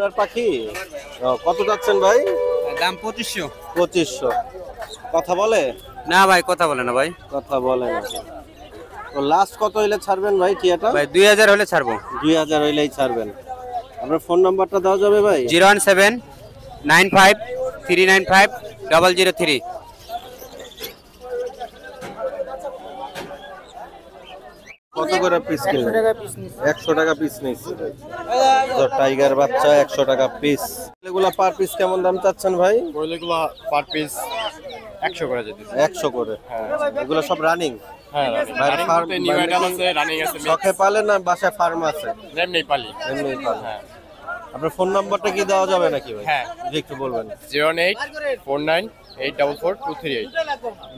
আপনার পাখি? কত যাচ্ছেন ভাই? দাম 2500। 2500। কথা বলে না ভাই, কথা বলে না ভাই। কথা বলে না। তো লাস্ট কত হইলে ছাড়বেন ভাই টিয়াটা? ভাই 2000 হলে ছাড়বো। 2000 হইলেই ছাড়বেন। আপনার ফোন নাম্বারটা দেওয়া যাবে ভাই? 01795395003। কত করে পিস কিনলেন? 100 টাকা পিস নিচ্ছে। তো টাইগার বাচ্চা 100 টাকা পিস। এগুলা পার পিস কেমন দাম চাচ্ছেন ভাই? এগুলো পার পিস 100 করে যেতে। 100 করে। এগুলো সব রানিং? হ্যাঁ, বাইরে ফার্ম নিউ আইটেম আছে, রানিং আছে। শখে পালেন না বাসায় ফার্ম আছে? এমনি পালি। এমনি পালেন। হ্যাঁ। আপনার ফোন নাম্বারটা কি দেওয়া যাবে নাকি ভাই? হ্যাঁ, জি একটু বলবেন। 08498442338।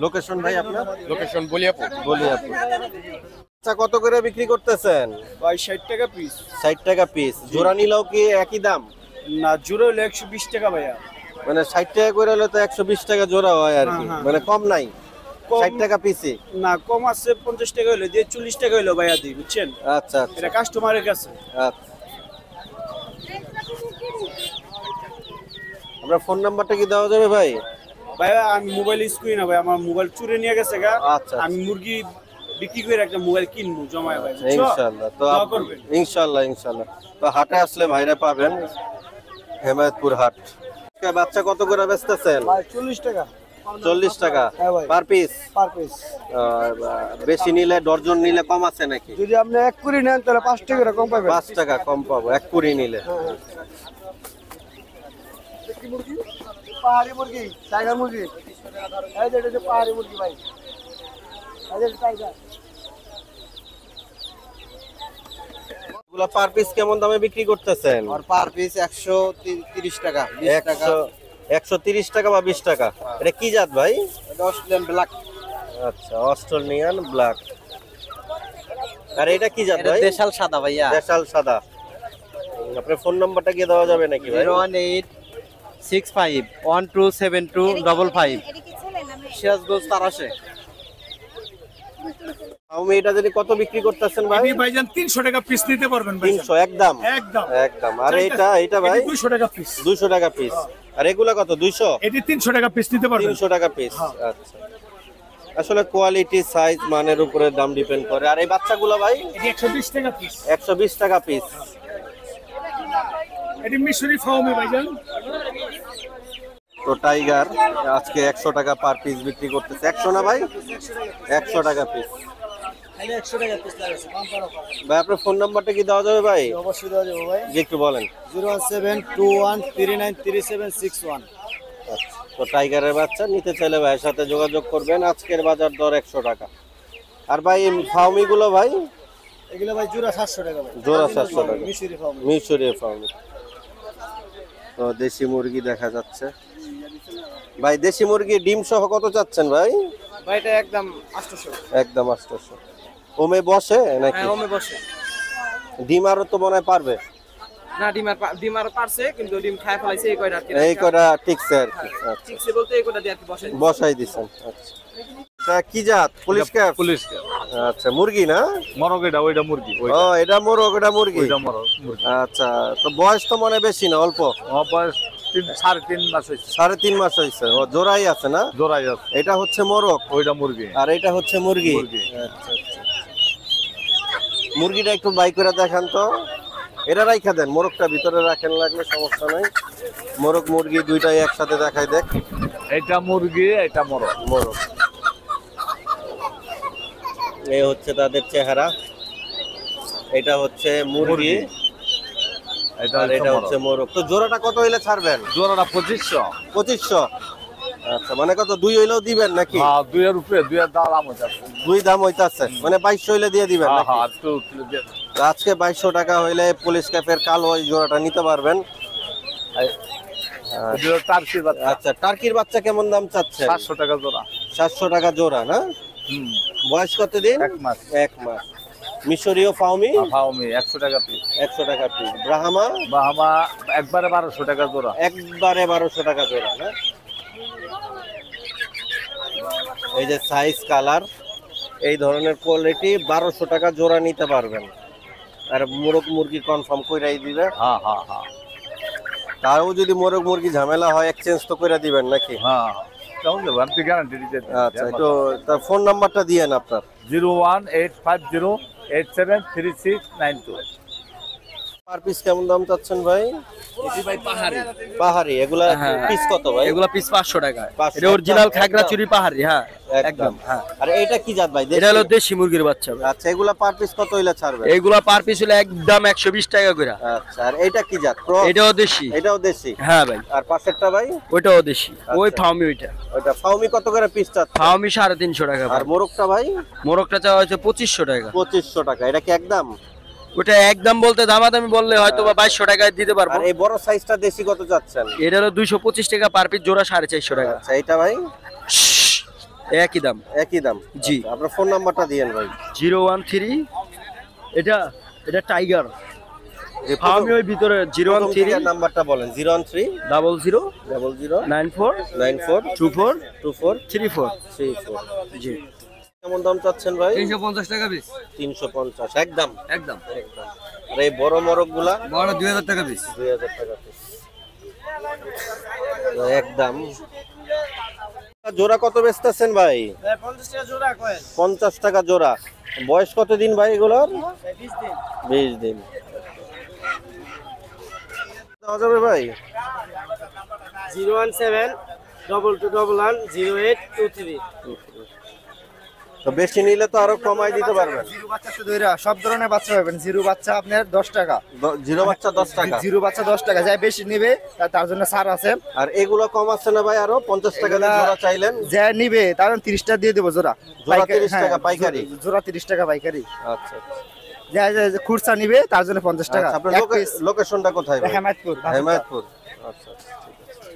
লোকেশন ভাই আপনার? লোকেশন বলিয়াপুর। বলিয়াপুর। আচ্ছা, কত করে বিক্রি করতেছেন? ভাই 60 টাকা পিস। 60 টাকা পিস। জোড়া নিলেও কি একই দাম? না, জোড়া হলো 120 টাকা ভাইয়া। মানে 60 টাকা করে হলে তো 120 টাকা জোড়া হয় আর কি। মানে কম নাই? 60 টাকা পিসি? না, কম আছে 50 টাকা হলো দিয়ে 40 টাকা হলো ভাইয়া দিই, বুঝছেন? আচ্ছা আচ্ছা এটা কাস্টমারের কাছে। আচ্ছা। আপনার ফোন নাম্বারটা কি দেওয়া যাবে ভাই? ভাইয়া আমি মোবাইল ইউজ করি না ভাই, আমার মোবাইল চুরি নিয়ে গেছে গা। আচ্ছা। আমি মুরগি বিক্রি করে একটা মোবাইল কিনবো জমায় ভাই। ইনশাআল্লাহ। তো ইনশাআল্লাহ তো হাটে আসলে ভাইরা পাবেন, হেমায়তপুর হাট। বাচ্চা কত করে বেচতেছেন? ভাই 40 টাকা। 40 টাকা পার পিস? Per piece. বেশি নিলে ডর্জন নিলে কম আছে নাকি? যদি আপনি 1 কুড়ি নেন তাহলে 5 টাকা কম পাবেন। 5 টাকা কম পাবো 1 কুড়ি নিলে। কি মুরগি? পাহাড়ি মুরগি, টাইগার মুরগি। এই যে এটা পাহাড়ি মুরগি ভাই। এই যে টাইগার। এগুলা পার পিস কেমন দামে বিক্রি করতেছেন? আর পার পিস 130 টাকা, 20 টাকা। 130 টাকা বা 20 টাকা। এটা কি জাত ভাই? এটা অস্ট্রেলিয়ান ব্ল্যাক। আচ্ছা, অস্ট্রেলিয়ান ব্ল্যাক। আর এটা কি জাত ভাই? দেশাল সাদা ভাইয়া। দেশাল সাদা। আপনার ফোন নাম্বারটা কি দেওয়া যাবে নাকি ভাই? 01865127255। সিরাজগঞ্জ তারাশে। আমি এটা যদি কত বিক্রি করতেছেন ভাই? ভাইজান 300 টাকা পিস নিতে পারবেন ভাই। 300 একদম? একদম একদম। আর এটা ভাই 200 টাকা পিস। 200 টাকা পিস। আর এগুলা কত? 200? এটি 300 টাকা পিস নিতে পারবেন। 300 টাকা পিস। আচ্ছা। আসলে কোয়ালিটি, সাইজ, মানের উপরে দাম ডিপেন্ড করে। আর এই বাচ্চাগুলো ভাই? এটি 120 টাকা পিস। 120 টাকা পিস। এটি মিশরি ফার্মে ভাইজান। তো টাইগার আজকে 100 টাকা পার পিস বিক্রি করতেছে। 100 না ভাই? 100 টাকা পিস। 100 টাকা পিস লাগাছে। ভাই আপনার ফোন নাম্বারটা কি দেওয়া যাবে ভাই? অবশ্যই দেওয়া যাবে ভাই। জি একটু বলেন। 01721393761। আচ্ছা। তো টাইগারের বাচ্চা নিতে চাইলে ভাইয়ের সাথে যোগাযোগ করবেন। আজকের বাজার দর 100 টাকা। আর ভাই ফাউমি গুলো ভাই? এগুলো ভাই জোড়া 700 টাকা ভাই। জোড়া 700 টাকা। মিশরি ফার্ম। মিশরি ফাউমি। তো দেশি মুরগি দেখা যাচ্ছে ভাই। দেশি মুরগি ডিম সহ কত চাচ্ছেন ভাই? ভাই এটা একদম 800। একদম 800। ওমে বসে নাকি? হ্যাঁ, ওমে বসে। ডিম আরো তো মনে হয় পারবে? না, ডিম আর পারছে কিন্তু ডিম খায় ফেলাইছে এই কয়টা। এই কয়টা ঠিকছে আর কি। আচ্ছা, ঠিকছে বলতে এই কয়টা দিয়ে আর কি বসাই দিছেন। আচ্ছা। এটা কি জাত? Police cap? পুলিশ। আচ্ছা, মুরগি না? মরগ এটা, ওইটা মুরগি। ও, এটা মোরগ, এটা মুরগি। ওইটা মরগ মুরগি। আচ্ছা, তো বয়স তো মনে বেশি না, অল্প? বয়স 3.5 মাস হইছে। 3.5 মাস হয়েছে। ও, জোড়াই আছে না? জোড়াই আছে। এটা হচ্ছে মোরগ, ওইটা মুরগি। আর এটা হচ্ছে মুরগি। মুরগি। আচ্ছা আচ্ছা। মুরগিটা একটু বাই করে দেখান তো। এটা রাইখা দেন, মোরগটা ভিতরে রাখেন, লাগলে সমস্যা নাই। মোরগ মুরগি দুইটাই একসাথে দেখাই দেখ। এটা মুরগি, এটা মরগ। মোরগ। এই হচ্ছে তাদের চেহারা। এটা হচ্ছে মুরগি, আর এটা হচ্ছে মোরগ। তো জোড়াটা কত হইলে ছাড়বেন? জোড়াটা 2500। 2500। আচ্ছা, মানে কত, 2 হইলেও দিবেন নাকি? হ্যাঁ, 2 এর উপরে, 2 এর দাম হইছে। 2 দাম হইতাছে, মানে 2200 হইলে দিয়ে দিবেন নাকি? হ্যাঁ, একটু দিয়ে। তো আজকে 2200 টাকা হইলে পুলিশ ক্যাপের কালো এই জোড়াটা নিতে পারবেন। টার্কির বাচ্চা। আচ্ছা, টার্কির বাচ্চা কেমন দাম চাচ্ছে? 700 টাকা জোড়া। 700 টাকা জোড়া না? বয়স কতদিন? 1 মাস। 1 মাস। মিশরীয় ফাউমি? ফাউমি 100 টাকা পিস। 100 টাকা পিস। ব্রাহ্মা? বাহামা একবারে 1200 টাকা জোড়া। একবারে 1200 টাকা জোড়া না? এই যে সাইজ, কালার, এই ধরনের কোয়ালিটি 1200 টাকা জোড়া নিতে পারবেন। আর মোরগ মুরগি কনফার্ম কইরাই দিবে। হ্যাঁ হ্যাঁ হ্যাঁ। তাও যদি মোরগ মুরগি ঝামেলা হয় এক্সচেঞ্জ তো করে দিবেন নাকি? হ্যাঁ কেমন দেবো আমি তো গ্যারান্টি দিতে আচ্ছা, একটু তার ফোন নাম্বারটা দিয়েন আপনার। 01850863692। পার পিস কেমন দাম চাচ্ছেন ভাই? ভাই পাহাড়ি পাহাড়ি এগুলা পিস কত ভাই? এগুলা পিস 500 টাকা। 500 এটা অরিজিনাল খাগড়াছড়ি পাহাড়ি। হ্যাঁ একদম। একদম। হ্যাঁ আর এটা কি জাত ভাই? এটা হলো দেশি মুরগির বাচ্চা ভাই। আচ্ছা, এগুলা পার পিস কত হইলে ছাড়বে? এইগুলা পার পিস হলো একদম 120 টাকা করে। আচ্ছা, আর এটা কি জাত? ক্রস? এটাও দেশি। এটাও দেশি? হ্যাঁ ভাই। আর পাশেরটা ভাই? ওইটাও দেশি। ওই আচ্ছা। ফার্মি ওইটা। ওটা ফাউমি কত করে পিস চাচ্ছে? ফার্মি 350 টাকা আর ভাই। মোরগটা ভাই? মোরগটা চাওয়া হচ্ছে 2500 টাকা। 2500 টাকা। এটা কি একদম? ওটা একদম বলতে দামাদামি বললে হয়তো বা 2200 টাকায় দিতে পারবো। আর এই বড় সাইজটা দেশি কত চাচ্ছেন? এটা হলো 225 টাকা পার পিস, জোড়া 450 টাকা। আচ্ছা, এটা ভাই? একই দাম। একই দাম? জি। আচ্ছা, আপনার ফোন নাম্বারটা দিয়েন ভাই। 013 এটা টাইগার এই ফার্মি ওই ভিতরে 013 নাম্বারটা বলেন। 013 00 00 94 94 24 24 34। 34। জি। কেমন দাম চাচ্ছেন ভাই? 350 টাকা পিস। 350 একদম? একদম। একদম। আর এই বড় মোরগগুলা? বড় 2000 টাকা পিস। 2000 টাকা পিস একদম। জোড়া কত বেচতেছেন ভাই? 50 টাকা জোড়া কয় 50 টাকা জোড়া। বয়স কতদিন ভাই এগুলোর? 20 দিন 20 দিন। দেওয়া যাবে ভাই? 017 2211 0823। তো বেশি নিলে তো আরো কমাই দিতে পারবেন। জিরো বাচ্চা শুধু এরা সব ধরনের বাচ্চা পাবেন। জিরো বাচ্চা আপনার 10 টাকা। জিরো বাচ্চা 10 টাকা? জিরো বাচ্চা 10 টাকা। যাই বেশি নিবে তার জন্য ছাড় আছে। আর এগুলো কম আছে না ভাই? আরো 50 টাকা দিয়ে জোড়া চাইলেন। যা নিবে তার 30 টাকা দিয়ে দেবো জোড়া। জোড়া 30 হ্যাঁ, টাকা পাইকারি? জোড়া 30 টাকা পাইকারি। আচ্ছা যা খুরসা নিবে তার জন্য 50 টাকা। আচ্ছা, আপনার এক piece। লোকেশনটা কোথায় ভাই? হেমায়তপুর। হেমায়তপুর। আচ্ছা ঠিক আছে।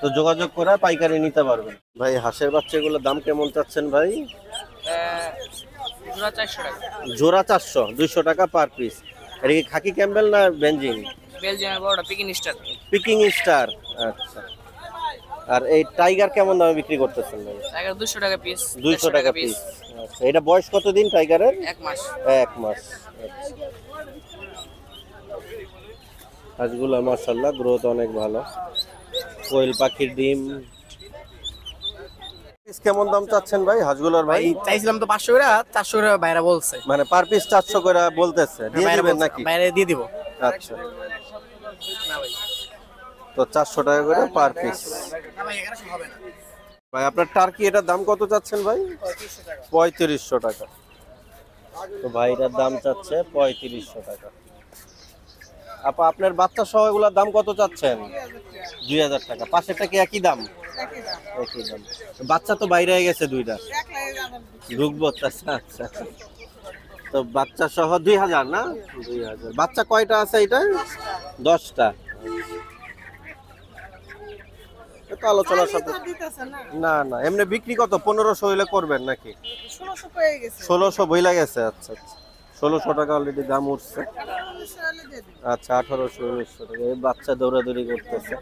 তো যোগাযোগ করে পাইকারি নিতে পারবেন। ভাই হাঁসের বাচ্চাগুলোর দাম কেমন চাচ্ছেন ভাই? জোড়া 400 টাকা। জোড়া 400, 200 টাকা পার পিস। এটা কি খাকি ক্যাম্বেল না বেনজিং? বেলজিয়ামের বড়টা পিকিং স্টার। Peking star. আচ্ছা। আর এই টাইগার কেমন দামে বিক্রি করতেছেন ভাই? টাইগার 200 টাকা পিস। 200 টাকা পিস। আচ্ছা, এটা বয়স কতদিন টাইগারের? 1 মাস। 1 মাস। আচ্ছা। হাঁসগুলো মাশাআল্লাহ গ্রোথ অনেক ভালো। কোয়েল পাখির ডিম। পিস কেমন দাম চাচ্ছেন ভাই হাঁসগুলোর ভাই? চাইছিলাম তো 500 করে, 400 করে বাইরে বলছে। মানে পার পিস 400 করে বলতেছে, দিয়ে দিবেন নাকি? বাইরে দিয়ে দিব। আচ্ছা, তো 400 টাকা করে পার পিস। ভাই আপনার টার্কি এটার দাম কত চাচ্ছেন ভাই? 3500 টাকা। তো ভাই এটার দাম চাচ্ছে 3500 টাকা। আপা আপনার বাচ্চা সহ এগুলোর দাম কত চাচ্ছেন? 2000 টাকা। পাশেরটা কি একই দাম? একই দাম। বাচ্চা তো বাইরে হয়ে গেছে দুইটা, ঢুকবো। আচ্ছা, তো বাচ্চা সহ 2000 না? 2000। বাচ্চা কয়টা আছে এটা? 10টা। তো আলোচনা না না এমনি বিক্রি কত? 1500 হইলে করবেন নাকি? 1600 বইলা গেছে। আচ্ছা আচ্ছা, 1600 টাকা অলরেডি দাম উঠছে। আচ্ছা, 1800 1900 টাকা। এই বাচ্চা দৌড়াদৌড়ি করতেছে।